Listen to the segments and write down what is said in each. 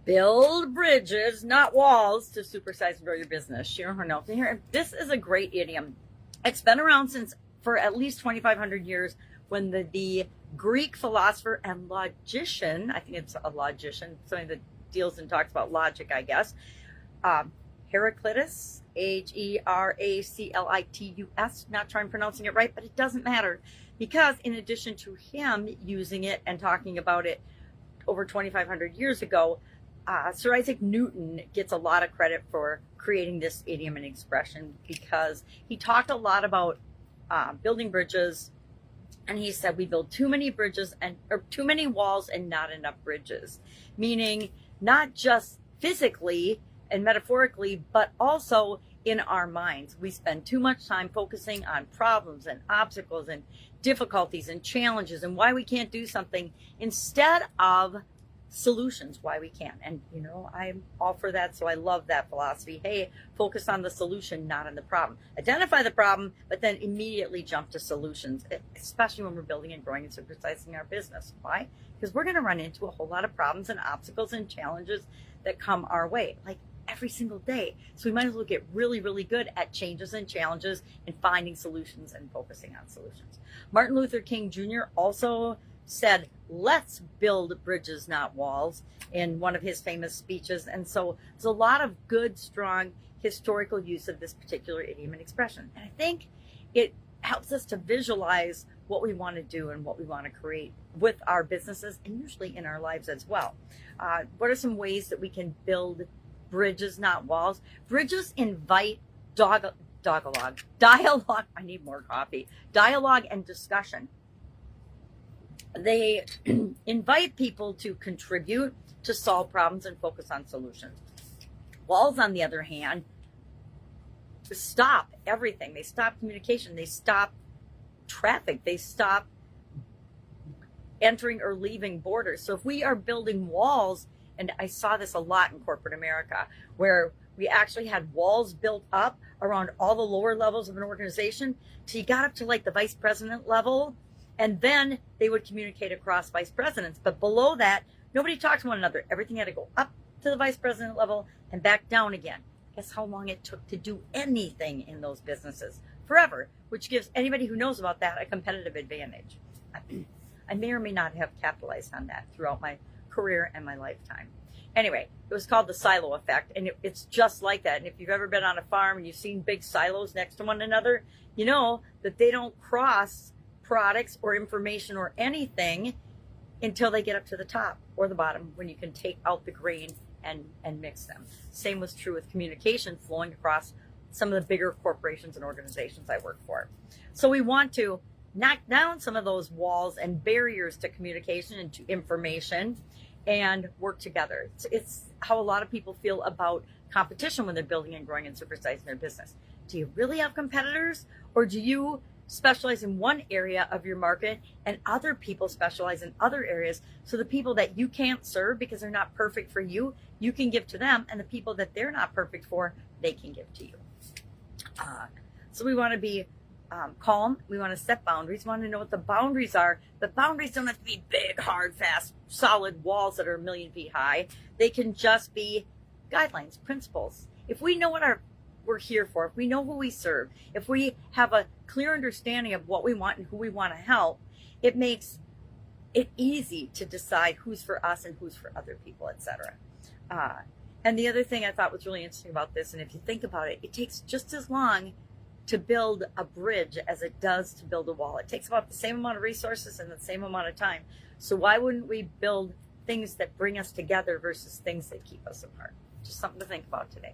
Build bridges, not walls, to supersize and grow your business. Sharon Horne-Ellstrom here. This is a great idiom. It's been around for at least 2,500 years when the Greek philosopher and logician, I think it's a logician, somebody that deals and talks about logic, I guess, Heraclitus, Heraclitus, not sure I'm pronouncing it right, but it doesn't matter, because in addition to him using it and talking about it over 2,500 years ago, Sir Isaac Newton gets a lot of credit for creating this idiom and expression, because he talked a lot about building bridges, and he said we build too many bridges or too many walls and not enough bridges, meaning not just physically and metaphorically, but also in our minds. We spend too much time focusing on problems and obstacles and difficulties and challenges and why we can't do something, instead of solutions, why we can. And I'm all for that, so I love that philosophy. Hey, focus on the solution, not on the problem. Identify the problem, but then immediately jump to solutions, especially when we're building and growing and supersizing our business. Why? Because we're going to run into a whole lot of problems and obstacles and challenges that come our way, like every single day. So we might as well get really, really good at changes and challenges and finding solutions and focusing on solutions. Martin Luther King Jr. also said, let's build bridges, not walls, in one of his famous speeches. And so there's a lot of good, strong historical use of this particular idiom and expression. And I think it helps us to visualize what we want to do and what we want to create with our businesses, and usually in our lives as well. What are some ways that we can build bridges, not walls? Bridges invite dialogue. I need more coffee. Dialogue and discussion. They invite people to contribute, to solve problems, and focus on solutions. Walls, on the other hand, stop everything. They stop communication. They stop traffic. They stop entering or leaving borders. So if we are building walls, and I saw this a lot in corporate America, where we actually had walls built up around all the lower levels of an organization, till you got up to like the vice president level, and then they would communicate across vice presidents. But below that, nobody talked to one another. Everything had to go up to the vice president level and back down again. Guess how long it took to do anything in those businesses? Forever, which gives anybody who knows about that a competitive advantage. I may or may not have capitalized on that throughout my career and my lifetime. Anyway, it was called the silo effect, and it's just like that. And if you've ever been on a farm and you've seen big silos next to one another, you know that they don't cross products or information or anything until they get up to the top or the bottom, when you can take out the grain and mix them. Same was true with communication flowing across some of the bigger corporations and organizations I work for. So we want to knock down some of those walls and barriers to communication and to information, and work together. It's how a lot of people feel about competition when they're building and growing and supersizing their business. Do you really have competitors, or do you specialize in one area of your market and other people specialize in other areas? So the people that you can't serve because they're not perfect for you, you can give to them, and the people that they're not perfect for, they can give to you. So we want to be calm. We want to set boundaries. We want to know what the boundaries are. The boundaries don't have to be big, hard, fast, solid walls that are 1,000,000 feet high. They can just be guidelines, principles. If we know what we're here for, if we know who we serve, if we have a clear understanding of what we want and who we want to help, it makes it easy to decide who's for us and who's for other people, etc. And the other thing I thought was really interesting about this, and if you think about it, it takes just as long to build a bridge as it does to build a wall. It takes about the same amount of resources and the same amount of time. So why wouldn't we build things that bring us together versus things that keep us apart? Just something to think about today.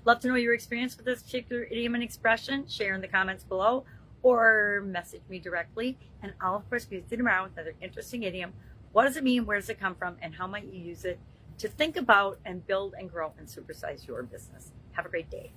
Love to know your experience with this particular idiom and expression. Share in the comments below or message me directly. And I'll, of course, be sitting around with another interesting idiom. What does it mean? Where does it come from? And how might you use it to think about and build and grow and supersize your business? Have a great day.